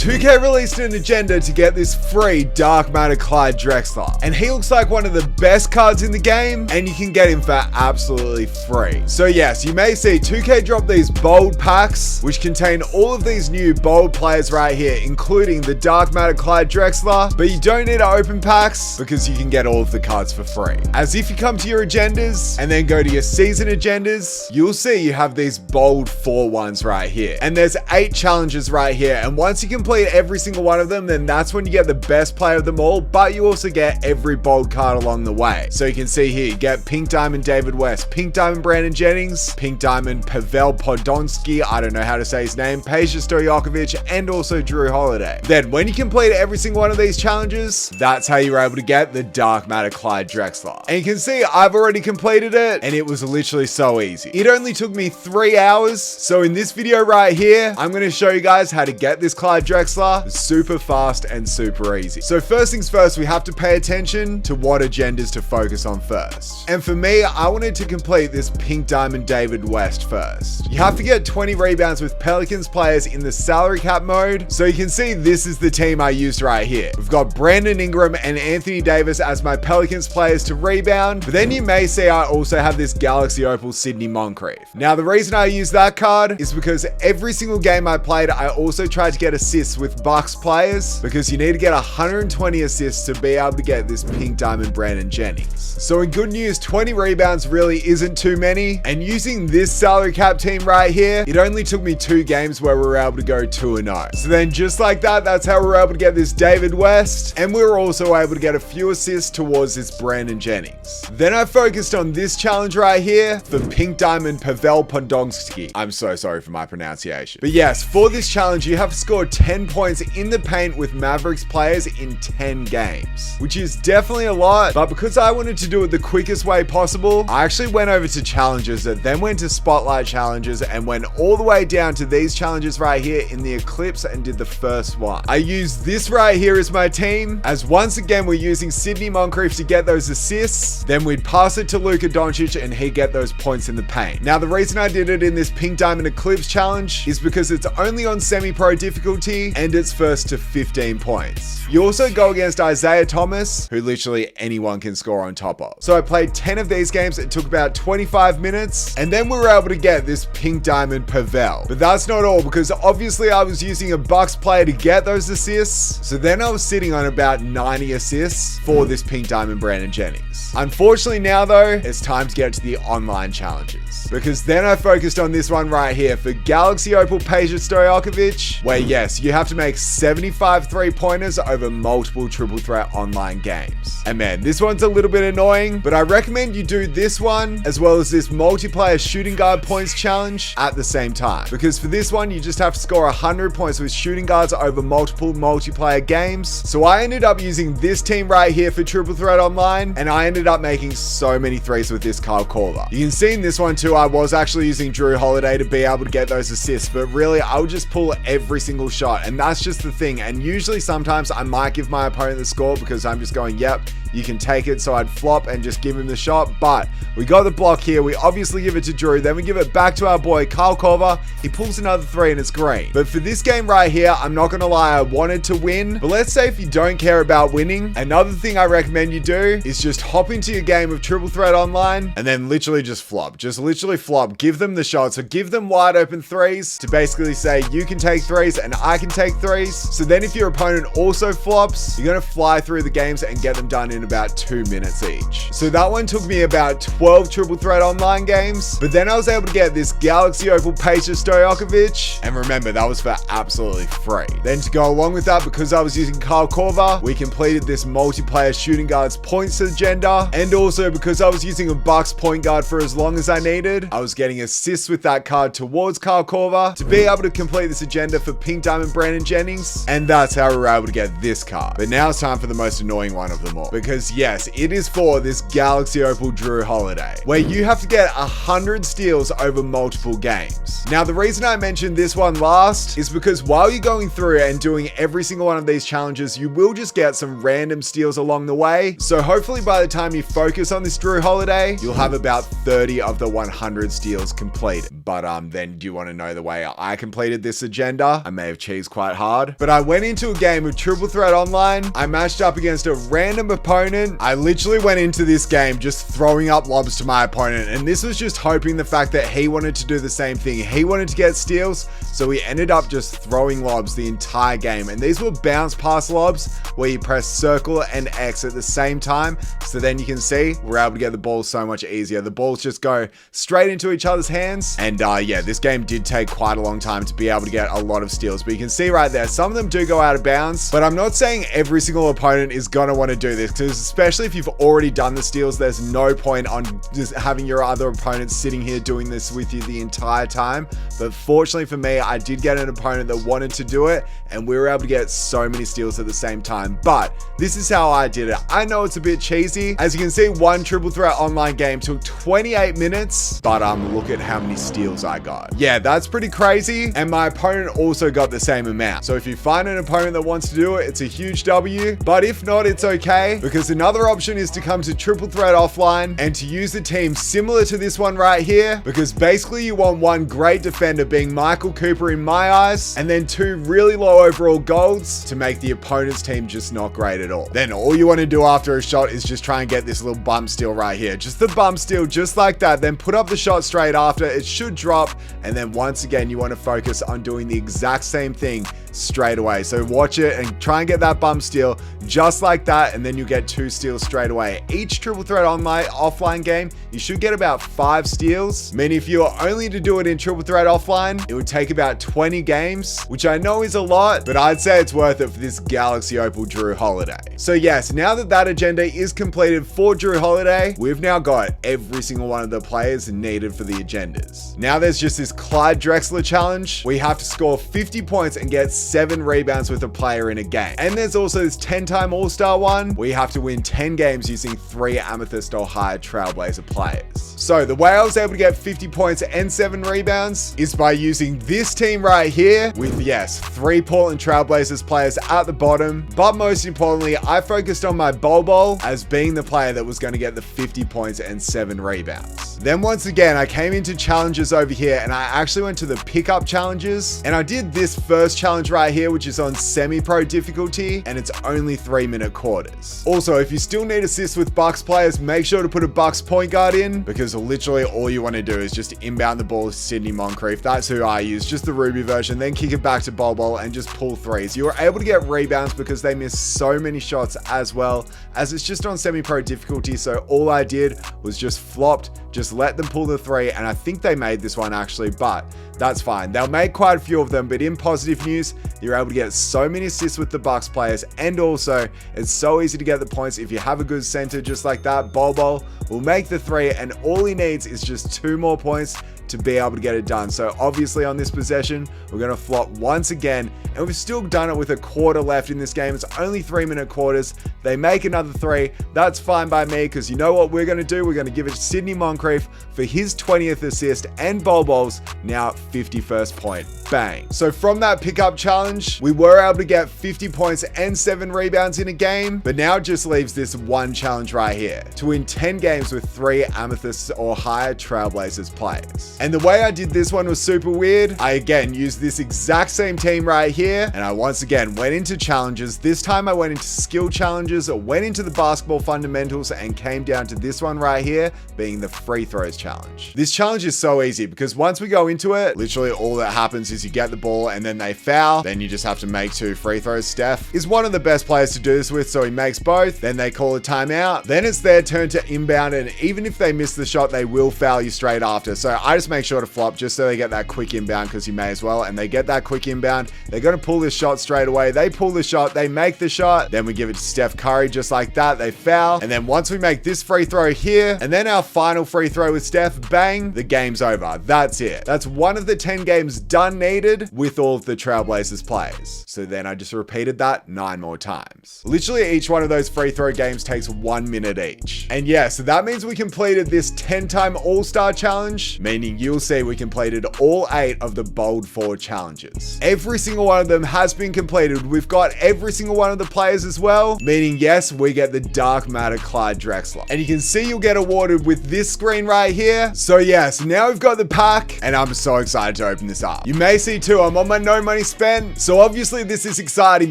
2K released an agenda to get this free Dark Matter Clyde Drexler, and he looks like one of the best cards in the game, and you can get him for absolutely free. So yes, you may see 2K drop these bold packs, which contain all of these new bold players right here, including the Dark Matter Clyde Drexler, but you don't need to open packs because you can get all of the cards for free. As if you come to your agendas and then go to your season agendas, you'll see you have these bold 4 ones right here, and there's 8 challenges right here, and once you complete every single one of them, then that's when you get the best player of them all, but you also get every bold card along the way. So you can see here, you get Pink Diamond David West, Pink Diamond Brandon Jennings, Pink Diamond Pavel Podolski, I don't know how to say his name, Peja Stojakovic, and also Drew Holiday. Then when you complete every single one of these challenges, that's how you're able to get the Dark Matter Clyde Drexler. And you can see I've already completed it, and it was literally so easy. It only took me 3 hours. So in this video right here, I'm going to show you guys how to get this Clyde Drexler super fast and super easy. So first things first, we have to pay attention to what agendas to focus on first. And for me, I wanted to complete this Pink Diamond David West first. You have to get 20 rebounds with Pelicans players in the salary cap mode. So you can see this is the team I used right here. We've got Brandon Ingram and Anthony Davis as my Pelicans players to rebound. But then you may see I also have this Galaxy Opal Sidney Moncrief. Now the reason I use that card is because every single game I played, I also tried to get assists with Bucks players, because you need to get 120 assists to be able to get this Pink Diamond Brandon Jennings. So in good news, 20 rebounds really isn't too many, and using this salary cap team right here, it only took me 2 games where we were able to go 2-0. So then just like that, that's how we were able to get this David West, and we were also able to get a few assists towards this Brandon Jennings. Then I focused on this challenge right here for Pink Diamond Pavel Podolski. I'm so sorry for my pronunciation. But yes, for this challenge, you have to score 10 points in the paint with Mavericks players in 10 games, which is definitely a lot, but because I wanted to do it the quickest way possible, I actually went over to challenges that then went to spotlight challenges and went all the way down to these challenges right here in the Eclipse and did the first one. I used this right here as my team, as once again, we're using Sidney Moncrief to get those assists, then we'd pass it to Luka Doncic and he'd get those points in the paint. Now, the reason I did it in this Pink Diamond Eclipse challenge is because it's only on semi-pro difficulty and it's first to 15 points. You also go against Isaiah Thomas, who literally anyone can score on top of. So I played 10 of these games. It took about 25 minutes, and then we were able to get this Pink Diamond Pavel. But that's not all, because obviously I was using a Bucks player to get those assists. So then I was sitting on about 90 assists for this Pink Diamond Brandon Jennings. Unfortunately now though, it's time to get to the online challenges, because then I focused on this one right here for Galaxy Opal Peja Stojakovic, where yes, you have to make 75 3-pointers over multiple triple threat online games. And man, this one's a little bit annoying, but I recommend you do this one as well as this multiplayer shooting guard points challenge at the same time, because for this one, you just have to score 100 points with shooting guards over multiple multiplayer games. So I ended up using this team right here for triple threat online, and I ended up making so many threes with this Kyle Korver. You can see in this one too, I was actually using Drew Holiday to be able to get those assists, but really I would just pull every single shot, and that's just the thing. And usually sometimes I might give my opponent the score because I'm just going, yep, you can take it. So I'd flop and just give him the shot, but we got the block here. We obviously give it to Drew, then we give it back to our boy Kyle Korver. He pulls another 3 and it's green. But for this game right here, I'm not gonna lie, I wanted to win, but let's say if you don't care about winning, another thing I recommend you do is just hop into your game of triple threat online and then literally just flop. Just literally flop, give them the shot. So give them wide open 3s to basically say you can take 3s and I can take 3s. So then if your opponent also flops, you're gonna fly through the games and get them done in about 2 minutes each. So that one took me about 12 triple threat online games, but then I was able to get this Galaxy Opal Peja Stojakovic, and remember, that was for absolutely free. Then to go along with that, because I was using Kyle Korver, we completed this multiplayer shooting guards points agenda, and also because I was using a Bucks point guard for as long as I needed, I was getting assists with that card towards Kyle Korver to be able to complete this agenda for Pink Diamond Brandon Jennings, and that's how we were able to get this card. But now it's time for the most annoying one of them all, because because yes, it is for this Galaxy Opal Drew holiday, where you have to get 100 steals over multiple games. Now, the reason I mentioned this one last is because while you're going through and doing every single one of these challenges, you will just get some random steals along the way. So hopefully by the time you focus on this Drew holiday, you'll have about 30 of the 100 steals completed. But then do you want to know the way I completed this agenda? I may have cheesed quite hard, but I went into a game of Triple Threat Online. I matched up against a random opponent. I literally went into this game just throwing up lobs to my opponent, and this was just hoping the fact that he wanted to do the same thing. He wanted to get steals, so we ended up just throwing lobs the entire game. And these were bounce pass lobs where you press circle and X at the same time. So then you can see we're able to get the ball so much easier. The balls just go straight into each other's hands. And yeah, this game did take quite a long time to be able to get a lot of steals, but you can see right there, some of them do go out of bounds, but I'm not saying every single opponent is going to want to do this, because especially if you've already done the steals, there's no point on just having your other opponents sitting here doing this with you the entire time. But fortunately for me, I did get an opponent that wanted to do it, and we were able to get so many steals at the same time. But this is how I did it. I know it's a bit cheesy. As you can see, one Triple Threat Online game took 28 minutes, but look at how many steals I got. Yeah, that's pretty crazy. And my opponent also got the same amount. So if you find an opponent that wants to do it, it's a huge W. But if not, it's okay, because another option is to come to Triple Threat Offline and to use a team similar to this one right here, because basically you want one great defender being Michael Cooper in my eyes, and then two really low overall golds to make the opponent's team just not great at all. Then all you want to do after a shot is just try and get this little bump steal right here. Just the bump steal, just like that. Then put up the shot straight after. It should drop. And then once again, you want to focus on doing the exact same thing straight away. So watch it and try and get that bump steal just like that, and then you get 2 steals straight away. Each Triple Threat Online offline game, you should get about 5 steals. I mean, if you were only to do it in Triple Threat Offline, it would take about 20 games, which I know is a lot, but I'd say it's worth it for this Galaxy Opal Drew holiday. So yes, now that agenda is completed for Drew holiday, we've now got every single one of the players needed for the agendas. Now there's just this Clyde Drexler challenge. We have to score 50 points and get 7 rebounds with a player in a game. And there's also this 10-time All-Star one. We have to win 10 games using 3 Amethyst or higher Trailblazer players. So the way I was able to get 50 points and 7 rebounds is by using this team right here with, yes, 3 Portland Trailblazers players at the bottom. But most importantly, I focused on my Bol as being the player that was going to get the 50 points and 7 rebounds. Then once again, I came into challenges over here, and I actually went to the pickup challenges, and I did this first challenge right here, which is on semi-pro difficulty, and it's only 3-minute quarters. Also, if you still need assists with Bucks players, make sure to put a Bucks point guard in, because literally all you want to do is just inbound the ball to Sidney Moncrief. That's who I use, just the Ruby version, then kick it back to Bol and just pull threes. You were able to get rebounds because they missed so many shots, as well as it's just on semi-pro difficulty. So all I did was just flopped, just let them pull the 3, and I think they made this one actually, but that's fine. They'll make quite a few of them, but in positive news, you're able to get so many assists with the Bucks players, and also it's so easy to get the points if you have a good center just like that. Bol will make the 3, and all he needs is just 2 more points to be able to get it done. So obviously on this possession, we're going to flop once again, and we've still done it with a quarter left in this game. It's only 3-minute quarters. They make another 3. That's fine by me, because you know what we're going to do? We're going to give it to Sidney Moncrief for his 20th assist and Bol's now 51st point. Bang. So from that pickup challenge, we were able to get 50 points and 7 rebounds in a game, but now it just leaves this one challenge right here to win 10 games with 3 Amethysts or higher Trailblazers players. And the way I did this one was super weird. I again used this exact same team right here, and I once again went into challenges. This time I went into skill challenges, went into the basketball fundamentals, and came down to this one right here being the free throws challenge. This challenge is so easy because once we go into it, literally all that happens is you get the ball and then they foul. Then you just have to make 2 free throws. Steph is one of the best players to do this with, so he makes both. Then they call a timeout. Then it's their turn to inbound, and even if they miss the shot, they will foul you straight after. So I just make sure to flop just so they get that quick inbound, because you may as well. And they get that quick inbound. They're going to pull this shot straight away. They pull the shot. They make the shot. Then we give it to Steph Curry just like that. They foul. And then once we make this free throw here, and then our final free throw with Steph, bang, the game's over. That's it. That's one of the the 10 games done needed with all of the Trailblazers players. So then I just repeated that 9 more times. Literally each one of those free throw games takes 1 minute each. And yeah, so that means we completed this 10-time All-Star challenge, meaning you'll see we completed all 8 of the Bold 4 challenges. Every single one of them has been completed. We've got every single one of the players as well, meaning yes, we get the Dark Matter Clyde Drexler. And you can see you'll get awarded with this screen right here. So yes, now we've got the pack and I'm so excited to open this up. You may see too, I'm on my no money spent. So obviously this is exciting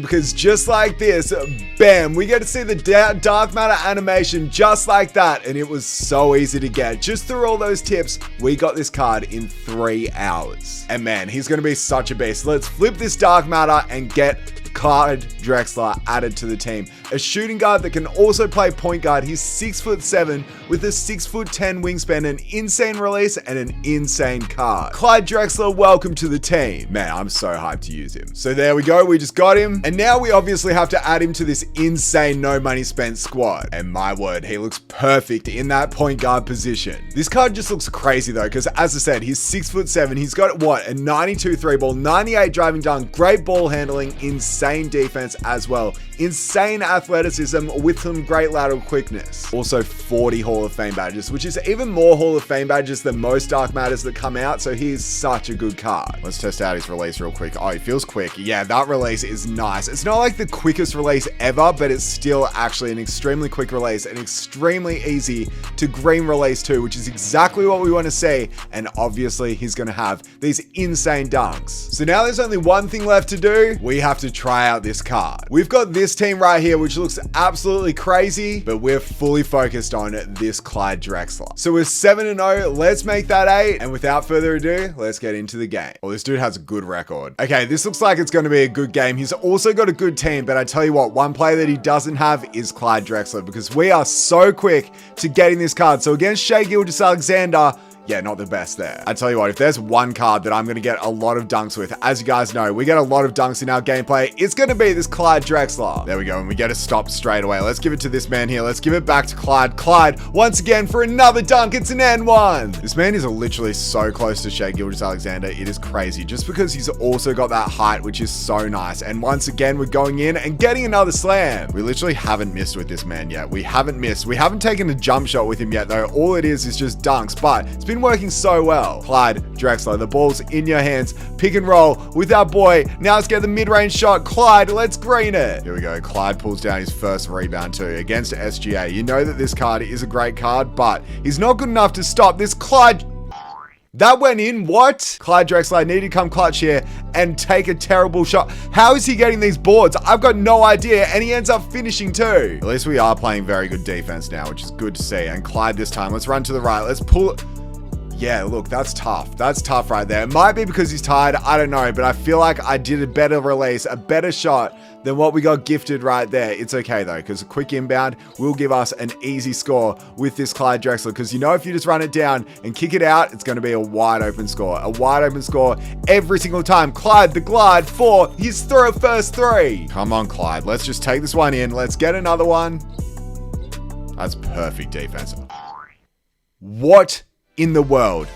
because just like this, bam, we get to see the Dark Matter animation just like that. And it was so easy to get. Just through all those tips, we got this card in 3 hours. And man, he's going to be such a beast. Let's flip this Dark Matter and get Clyde Drexler added to the team. A shooting guard that can also play point guard. He's 6'7" with a 6'10" wingspan, an insane release, and an insane card. Clyde Drexler, welcome to the team. Man, I'm so hyped to use him. So there we go, we just got him. And now we obviously have to add him to this insane no money spent squad. And my word, he looks perfect in that point guard position. This card just looks crazy though, because as I said, he's 6'7". He's got what, a 92 3 ball, 98 driving dunk, great ball handling, insane defense as well. Insane athleticism with some great lateral quickness. Also 40 Hall of Fame badges, which is even more Hall of Fame badges than most Dark Matters that come out. So he's such a good card. Let's test out his release real quick. Oh, he feels quick. Yeah, that release is nice. It's not like the quickest release ever, but it's still actually an extremely quick release and extremely easy to green release too, which is exactly what we want to see. And obviously he's going to have these insane dunks. So now there's only one thing left to do. We have to try out this card. We've got this team right here, which looks absolutely crazy, but we're fully focused on this Clyde Drexler. So we're 7-0. Let's make that 8. And without further ado, let's get into the game. Well, this dude has a good record. Okay, this looks like it's going to be a good game. He's also got a good team, but I tell you what, one player that he doesn't have is Clyde Drexler because we are so quick to getting this card. So against Shai Gilgeous-Alexander, yeah, not the best there. I tell you what, if there's one card that I'm going to get a lot of dunks with, as you guys know, we get a lot of dunks in our gameplay. It's going to be this Clyde Drexler. There we go. And we get a stop straight away. Let's give it to this man here. Let's give it back to Clyde. Clyde, once again, for another dunk. It's an N1. This man is literally so close to Shai Gilgeous-Alexander. It is crazy. Just because he's also got that height, which is so nice. And once again, we're going in and getting another slam. We literally haven't missed with this man yet. We haven't missed. We haven't taken a jump shot with him yet, though. All it is just dunks. But it's been working so well. Clyde Drexler, the ball's in your hands. Pick and roll with our boy. Now let's get the mid-range shot. Clyde, let's green it. Here we go. Clyde pulls down his first rebound too against SGA. You know that this card is a great card, but he's not good enough to stop this Clyde. That went in. What? Clyde Drexler, I need to come clutch here and take a terrible shot. How is he getting these boards? I've got no idea. And he ends up finishing too. At least we are playing very good defense now, which is good to see. And Clyde this time, let's run to the right. Let's pull it. Yeah, look, that's tough. That's tough right there. It might be because he's tired. I don't know, but I feel like I did a better release, a better shot than what we got gifted right there. It's okay though, because a quick inbound will give us an easy score with this Clyde Drexler. Because you know, if you just run it down and kick it out, it's going to be a wide open score. A wide open score every single time. Clyde the Glide for his first 3. Come on, Clyde. Let's just take this one in. Let's get another one. That's perfect defense. What in the world?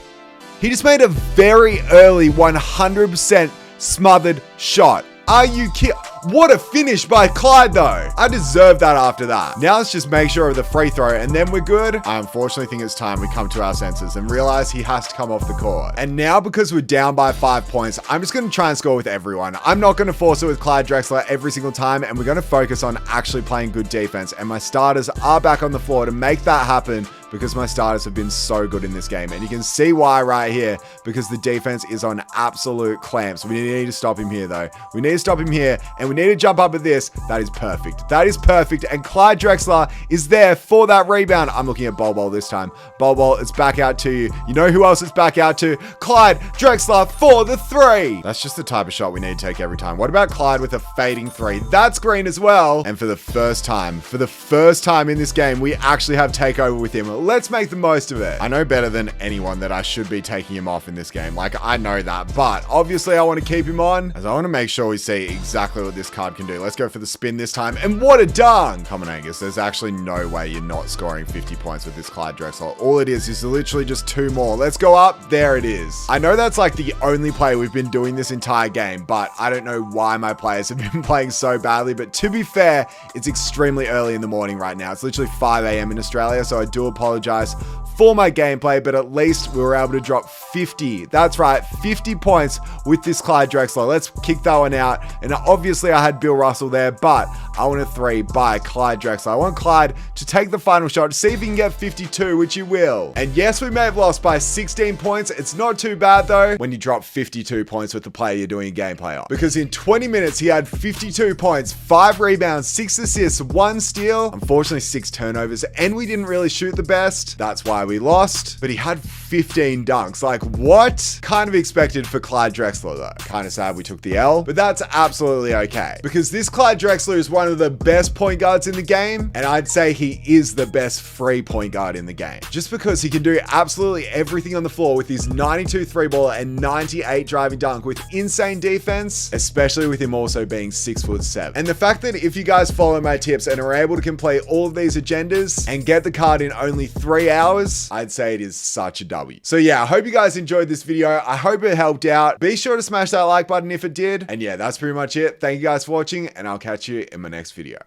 He just made a very early 100% smothered shot. Are you kidding? What a finish by Clyde though. I deserve that after that. Now let's just make sure of the free throw and then we're good. I unfortunately think it's time we come to our senses and realize he has to come off the court. And now because we're down by 5 points, I'm just going to try and score with everyone. I'm not going to force it with Clyde Drexler every single time, and we're going to focus on actually playing good defense. And my starters are back on the floor to make that happen, because my starters have been so good in this game. And you can see why right here, because the defense is on absolute clamps. We need to stop him here though. We need to stop him here, and we need to jump up at this. That is perfect. That is perfect. And Clyde Drexler is there for that rebound. I'm looking at Bol this time. Bol, it's back out to you. You know who else it's back out to? Clyde Drexler for the 3. That's just the type of shot we need to take every time. What about Clyde with a fading 3? That's green as well. And for the first time in this game, we actually have takeover with him. Let's make the most of it. I know better than anyone that I should be taking him off in this game. Like, I know that, but obviously I want to keep him on as I want to make sure we see exactly what this card can do. Let's go for the spin this time. And what a dunk! Come on, Angus. There's actually no way you're not scoring 50 points with this Clyde Drexler. All it is literally just 2 more. Let's go up. There it is. I know that's like the only play we've been doing this entire game, but I don't know why my players have been playing so badly. But to be fair, it's extremely early in the morning right now. It's literally 5 a.m. in Australia, so I do apologize for my gameplay, but at least we were able to drop 50. That's right, 50 points with this Clyde Drexler. Let's kick that one out. And obviously I had Bill Russell there, but I want a 3 by Clyde Drexler. I want Clyde to take the final shot, see if he can get 52, which he will. And yes, we may have lost by 16 points. It's not too bad though when you drop 52 points with the player you're doing a gameplay on. Because in 20 minutes, he had 52 points, 5 rebounds, 6 assists, 1 steal, unfortunately 6 turnovers, and we didn't really shoot the best. That's why we lost, but he had 15 dunks. Like, what? Kind of expected for Clyde Drexler though. Kind of sad we took the L, but that's absolutely okay because this Clyde Drexler is one of the best point guards in the game, and I'd say he is the best free point guard in the game just because he can do absolutely everything on the floor with his 92 3-baller and 98 driving dunk with insane defense, especially with him also being 6'7". And the fact that if you guys follow my tips and are able to complete all of these agendas and get the card in only 3 hours, I'd say it is such a W. So yeah, I hope you guys enjoyed this video. I hope it helped out. Be sure to smash that like button if it did. And yeah, that's pretty much it. Thank you guys for watching, and I'll catch you in my next video.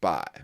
Bye.